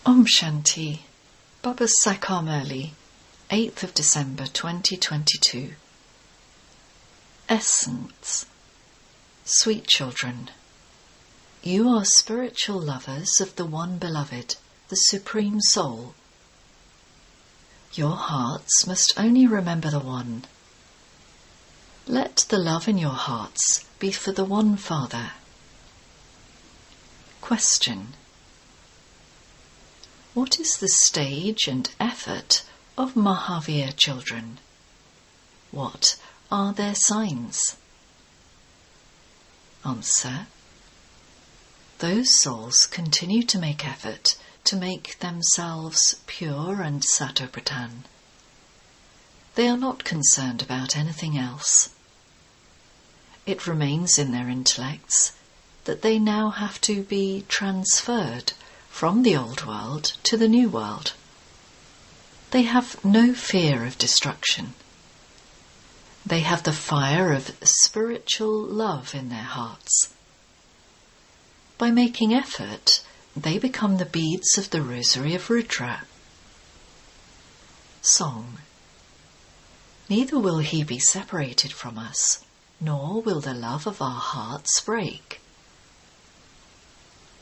Om Shanti, Baba Sakar Murli, 8th of December 2022. Essence. Sweet children, you are spiritual lovers of the One Beloved, the Supreme Soul. Your hearts must only remember the One. Let the love in your hearts be for the One Father. Question. What is the stage and effort of Mahavir children? What are their signs? Answer. Those souls continue to make effort to make themselves pure and satopradhan. They are not concerned about anything else. It remains in their intellects that they now have to be transferred from the old world to the new world. They have no fear of destruction. They have the fire of spiritual love in their hearts. By making effort, they become the beads of the rosary of Rudra. Song. Neither will he be separated from us, nor will the love of our hearts break.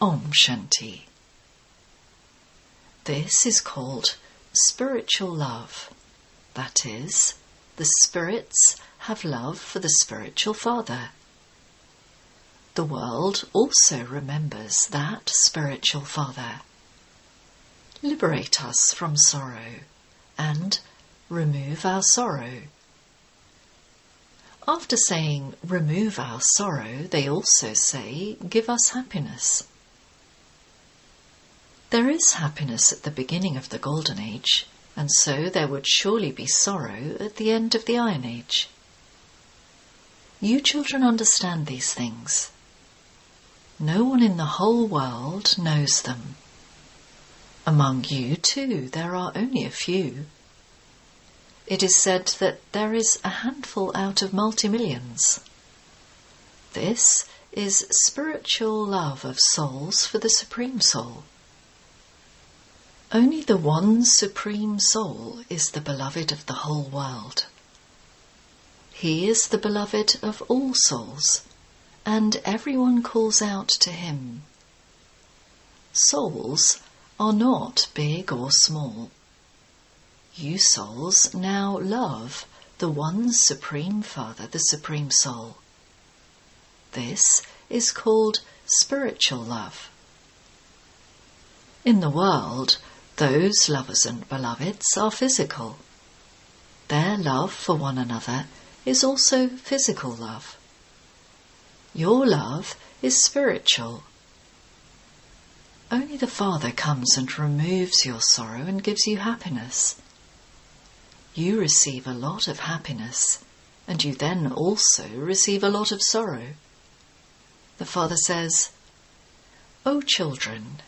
Om Shanti. This is called spiritual love. That is, the spirits have love for the spiritual Father. The world also remembers that spiritual Father. Liberate us from sorrow and remove our sorrow. After saying remove our sorrow, they also say give us happiness. There is happiness at the beginning of the Golden Age, and so there would surely be sorrow at the end of the Iron Age. You children understand these things. No one in the whole world knows them. Among you, too, there are only a few. It is said that there is a handful out of multi-millions. This is spiritual love of souls for the Supreme Soul. Only the one Supreme Soul is the beloved of the whole world. He is the beloved of all souls, and everyone calls out to him. Souls are not big or small. You souls now love the one Supreme Father, the Supreme Soul. This is called spiritual love. In the world, those lovers and beloveds are physical. Their love for one another is also physical love. Your love is spiritual. Only the Father comes and removes your sorrow and gives you happiness. You receive a lot of happiness, and you then also receive a lot of sorrow. The Father says, "O children,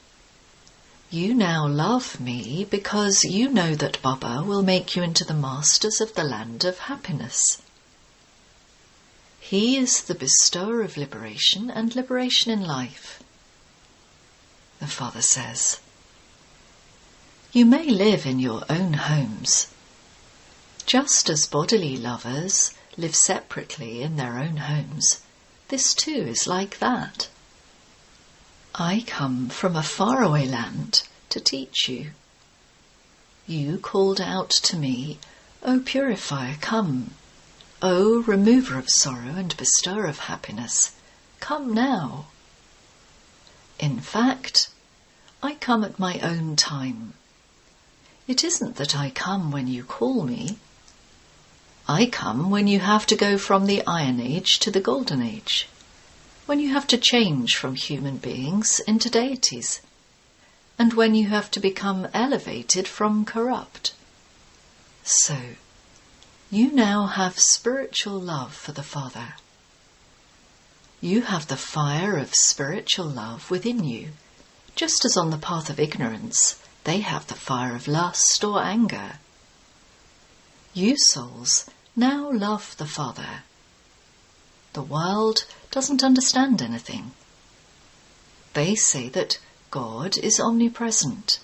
you now love me because you know that Baba will make you into the masters of the land of happiness. He is the bestower of liberation and liberation in life." The Father says, "You may live in your own homes. Just as bodily lovers live separately in their own homes, this too is like that. I come from a faraway land to teach you. You called out to me, 'O purifier, come. O remover of sorrow and bestower of happiness, come now.' In fact, I come at my own time. It isn't that I come when you call me. I come when you have to go from the Iron Age to the Golden Age, when you have to change from human beings into deities, and when you have to become elevated from corrupt. So, you now have spiritual love for the Father. You have the fire of spiritual love within you, just as on the path of ignorance they have the fire of lust or anger. You souls now love the Father. The world doesn't understand anything. They say that God is omnipresent,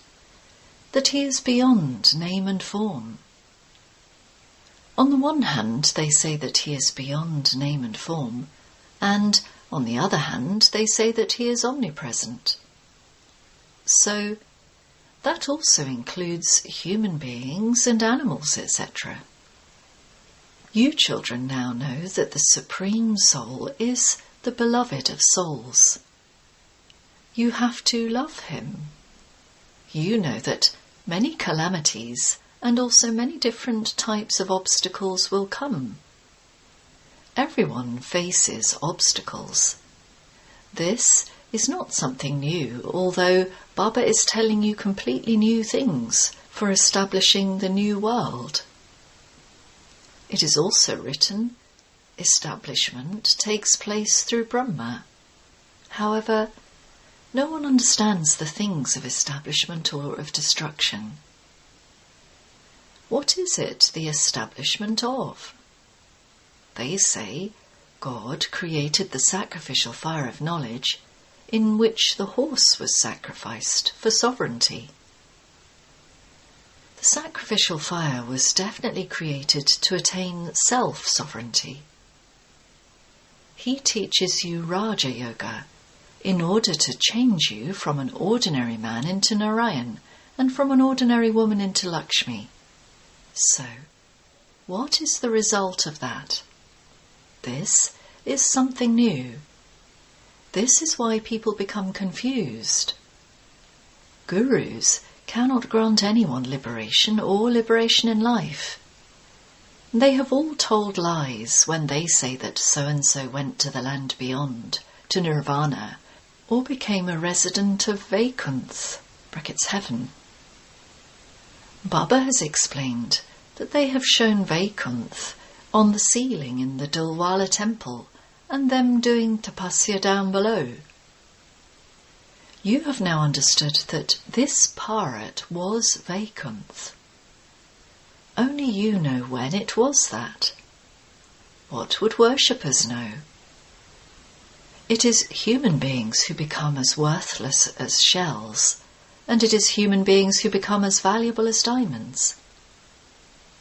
that he is beyond name and form. On the one hand, they say that he is beyond name and form, and on the other hand, they say that he is omnipresent. So, that also includes human beings and animals, etc. You children now know that the Supreme Soul is the beloved of souls. You have to love him. You know that many calamities and also many different types of obstacles will come. Everyone faces obstacles. This is not something new, although Baba is telling you completely new things for establishing the new world. It is also written, establishment takes place through Brahma. However, no one understands the things of establishment or of destruction. What is it the establishment of? They say God created the sacrificial fire of knowledge in which the horse was sacrificed for sovereignty. The sacrificial fire was definitely created to attain self-sovereignty. He teaches you Raja Yoga in order to change you from an ordinary man into Narayan and from an ordinary woman into Lakshmi. So, what is the result of that? This is something new. This is why people become confused. Gurus cannot grant anyone liberation or liberation in life. They have all told lies when they say that so-and-so went to the land beyond, to Nirvana, or became a resident of Vaikuntha, (heaven). Baba has explained that they have shown Vaikuntha on the ceiling in the Dilwala temple and them doing tapasya down below. You have now understood that this Bharat was Vaikuntha. Only you know when it was that. What would worshippers know? It is human beings who become as worthless as shells, and it is human beings who become as valuable as diamonds.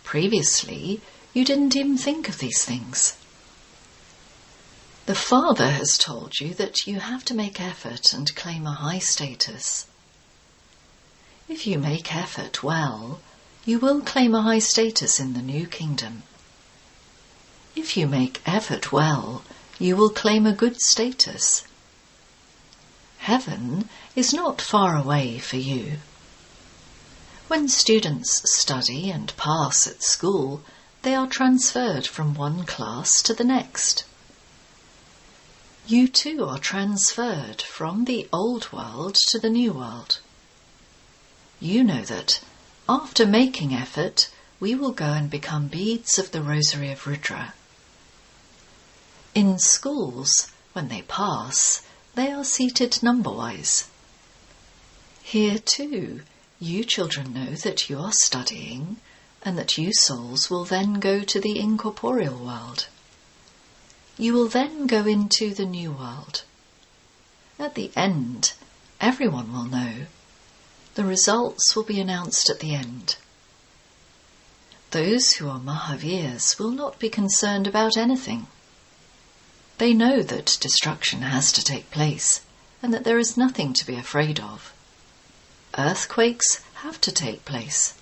Previously, you didn't even think of these things. The Father has told you that you have to make effort and claim a high status. If you make effort well, you will claim a high status in the new kingdom. If you make effort well, you will claim a good status. Heaven is not far away for you. When students study and pass at school, they are transferred from one class to the next. You too are transferred from the old world to the new world. You know that after making effort, we will go and become beads of the rosary of Rudra. In schools, when they pass, they are seated number-wise. Here too, you children know that you are studying and that you souls will then go to the incorporeal world. You will then go into the new world. At the end, everyone will know. The results will be announced at the end. Those who are Mahavirs will not be concerned about anything. They know that destruction has to take place and that there is nothing to be afraid of. Earthquakes have to take place.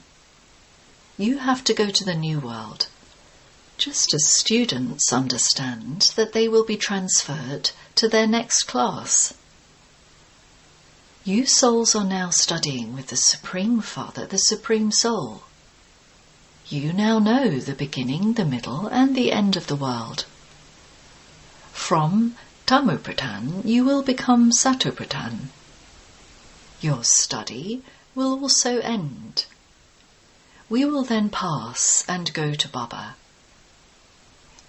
You have to go to the new world, just as students understand that they will be transferred to their next class. You souls are now studying with the Supreme Father, the Supreme Soul. You now know the beginning, the middle, and the end of the world. From Tamopradhan you will become Satopradhan. Your study will also end. We will then pass and go to Baba.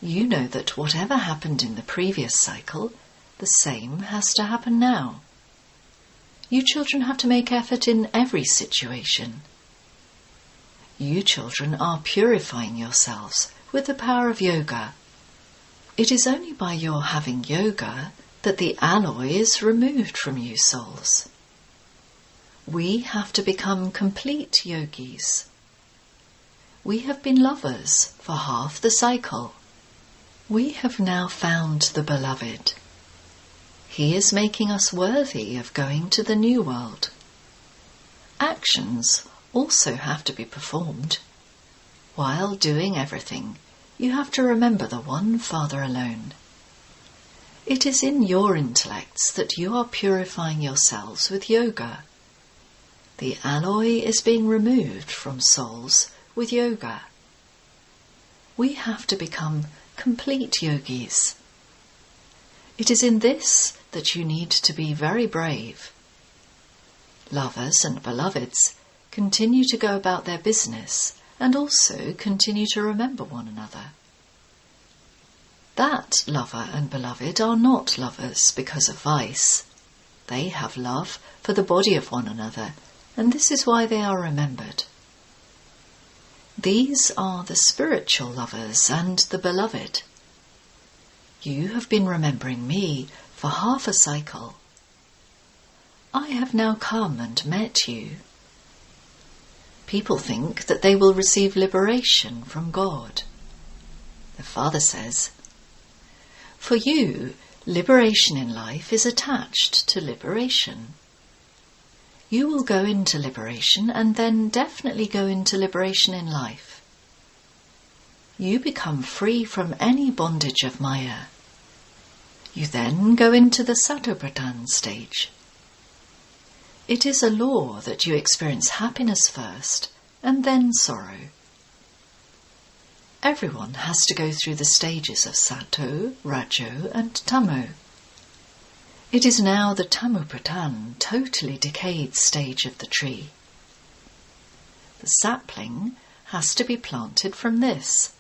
You know that whatever happened in the previous cycle, the same has to happen now. You children have to make effort in every situation. You children are purifying yourselves with the power of yoga. It is only by your having yoga that the alloy is removed from you souls. We have to become complete yogis. We have been lovers for half the cycle. We have now found the beloved. He is making us worthy of going to the new world. Actions also have to be performed. While doing everything, you have to remember the one Father alone. It is in your intellects that you are purifying yourselves with yoga. The alloy is being removed from souls with yoga. We have to become complete yogis. It is in this that you need to be very brave. Lovers and beloveds continue to go about their business and also continue to remember one another. That lover and beloved are not lovers because of vice. They have love for the body of one another, and this is why they are remembered. These are the spiritual lovers and the beloved. You have been remembering me for half a cycle. I have now come and met you. People think that they will receive liberation from God. The Father says, for you, liberation in life is attached to liberation. You will go into liberation and then definitely go into liberation in life. You become free from any bondage of Maya. You then go into the Satopradhan stage. It is a law that you experience happiness first and then sorrow. Everyone has to go through the stages of Sato, Rajo and Tamo. It is now the Tamopradhan, totally decayed stage of the tree. The sapling has to be planted from this.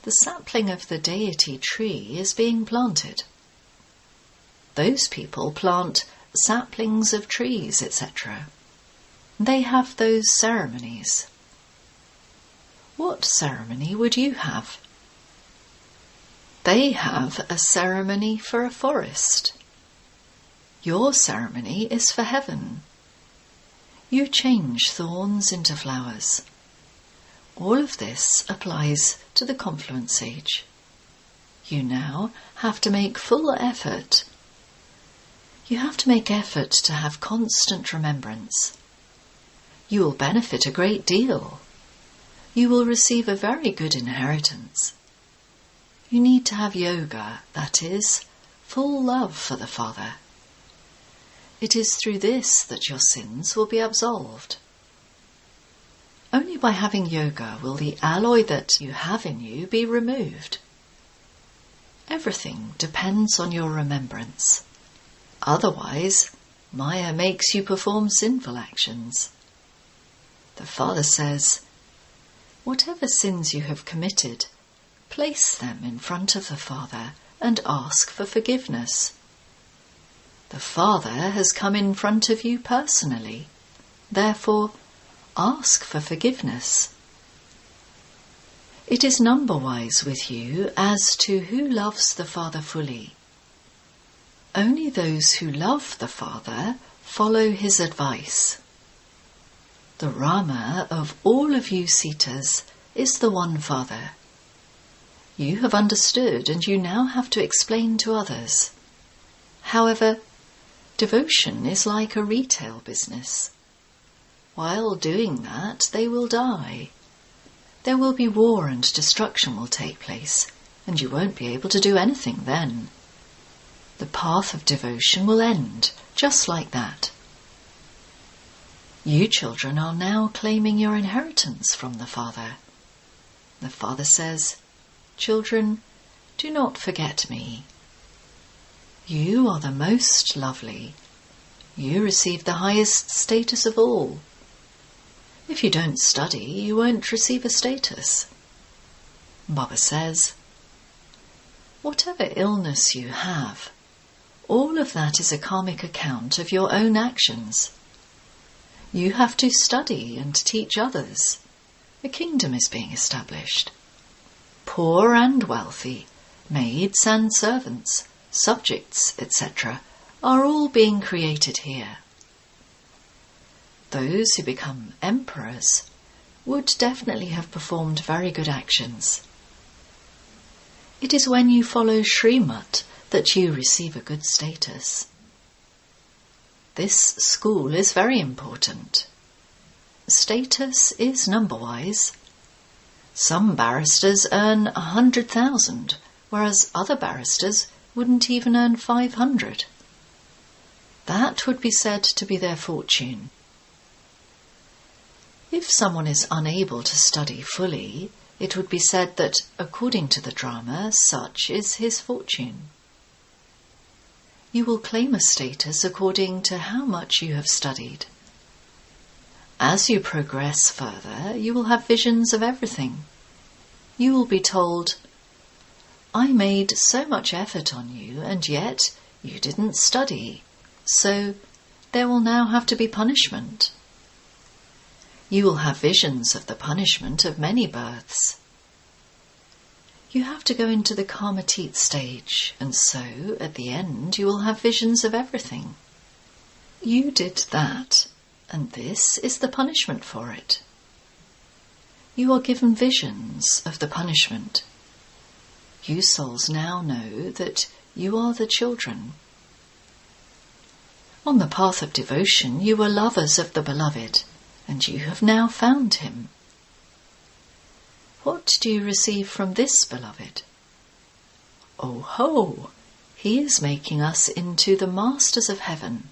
The sapling of the deity tree is being planted. Those people plant saplings of trees, etc. They have those ceremonies. What ceremony would you have? They have a ceremony for a forest. Your ceremony is for heaven. You change thorns into flowers. All of this applies to the confluence age. You now have to make full effort. You have to make effort to have constant remembrance. You will benefit a great deal. You will receive a very good inheritance. You need to have yoga, that is, full love for the Father. It is through this that your sins will be absolved. Only by having yoga will the alloy that you have in you be removed. Everything depends on your remembrance. Otherwise, Maya makes you perform sinful actions. The Father says, whatever sins you have committed, place them in front of the Father and ask for forgiveness. The Father has come in front of you personally. Therefore, ask for forgiveness. It is number-wise with you as to who loves the Father fully. Only those who love the Father follow his advice. The Rama of all of you Sitas is the one Father. You have understood and you now have to explain to others. However, devotion is like a retail business. While doing that, they will die. There will be war and destruction will take place, and you won't be able to do anything then. The path of devotion will end, just like that. You children are now claiming your inheritance from the Father. The Father says, children, do not forget me. You are the most lovely. You receive the highest status of all. If you don't study, you won't receive a status. Baba says, whatever illness you have, all of that is a karmic account of your own actions. You have to study and teach others. A kingdom is being established. Poor and wealthy, maids and servants, subjects, etc., are all being created here. Those who become emperors would definitely have performed very good actions. It is when you follow Srimad that you receive a good status. This school is very important. Status is number-wise. Some barristers earn 100,000, whereas other barristers wouldn't even earn 500. That would be said to be their fortune. If someone is unable to study fully, it would be said that, according to the drama, such is his fortune. You will claim a status according to how much you have studied. As you progress further, you will have visions of everything. You will be told, "I made so much effort on you, and yet you didn't study, so there will now have to be punishment." You will have visions of the punishment of many births. You have to go into the Karmatit stage, and so, at the end, you will have visions of everything. You did that, and this is the punishment for it. You are given visions of the punishment. You souls now know that you are the children. On the path of devotion, you were lovers of the beloved, and you have now found him. What do you receive from this beloved? Oh ho! He is making us into the masters of heaven.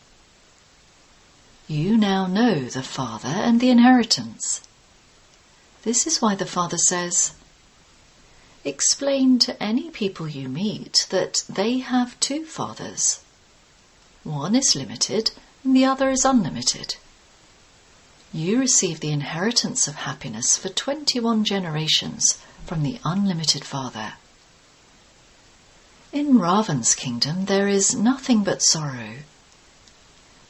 You now know the Father and the inheritance. This is why the Father says, "Explain to any people you meet that they have two fathers. One is limited and the other is unlimited. You receive the inheritance of happiness for 21 generations from the unlimited Father." In Ravan's kingdom there is nothing but sorrow.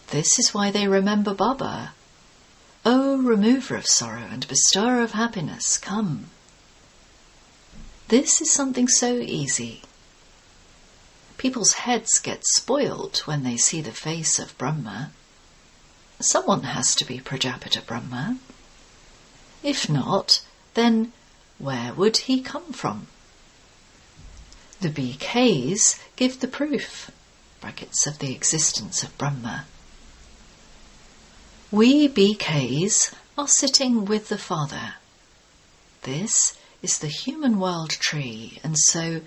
This is why they remember Baba. "O remover of sorrow and bestower of happiness, come." This is something so easy. People's heads get spoiled when they see the face of Brahma. Someone has to be Prajapita Brahma. If not, then where would he come from? The BKs give the proof, brackets, of the existence of Brahma. We BKs are sitting with the Father. This is the human world tree, and so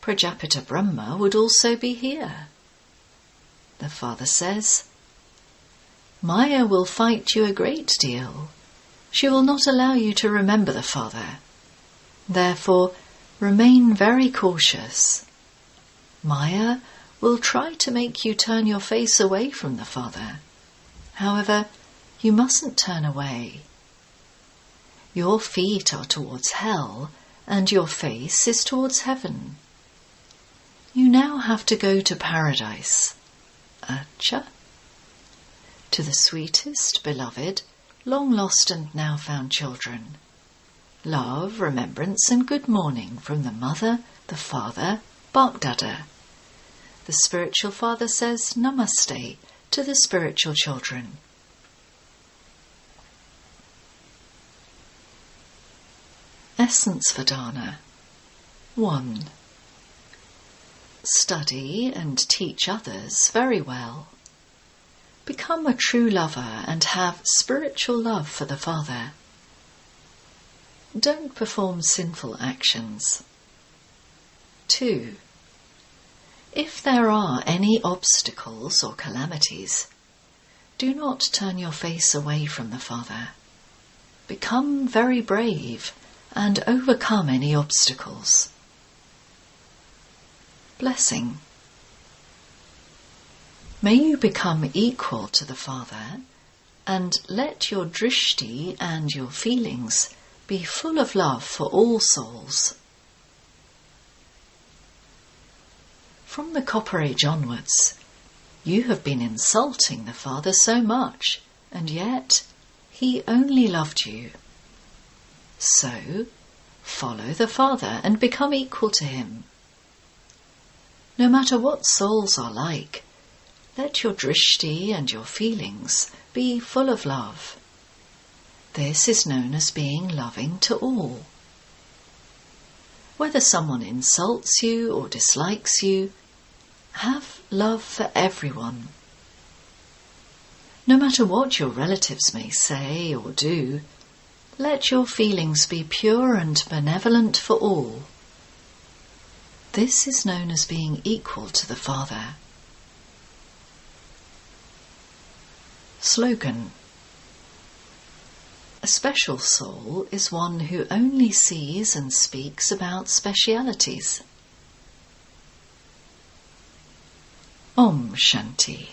Prajapita Brahma would also be here. The Father says, "Maya will fight you a great deal. She will not allow you to remember the Father. Therefore, remain very cautious. Maya will try to make you turn your face away from the Father. However, you mustn't turn away. Your feet are towards hell, and your face is towards heaven. You now have to go to paradise." Acha. To the sweetest, beloved, long-lost and now-found children. Love, remembrance and good morning from the Mother, the Father, Bapdada. The spiritual father says Namaste to the spiritual children. Essence Vedana 1. Study and teach others very well. Become a true lover and have spiritual love for the Father. Don't perform sinful actions. 2. If there are any obstacles or calamities, do not turn your face away from the Father. Become very brave and overcome any obstacles. Blessing. May you become equal to the Father, and let your drishti and your feelings be full of love for all souls. From the Copper Age onwards, you have been insulting the Father so much, and yet he only loved you. So, follow the Father and become equal to him. No matter what souls are like, let your drishti and your feelings Be full of love. This is known as being loving to all. Whether someone insults you or dislikes you, have love for everyone. No matter what your relatives may say or do, let your feelings be pure and benevolent for all. This is known as being equal to the Father. Slogan: a special soul is one who only sees and speaks about specialities. Om Shanti.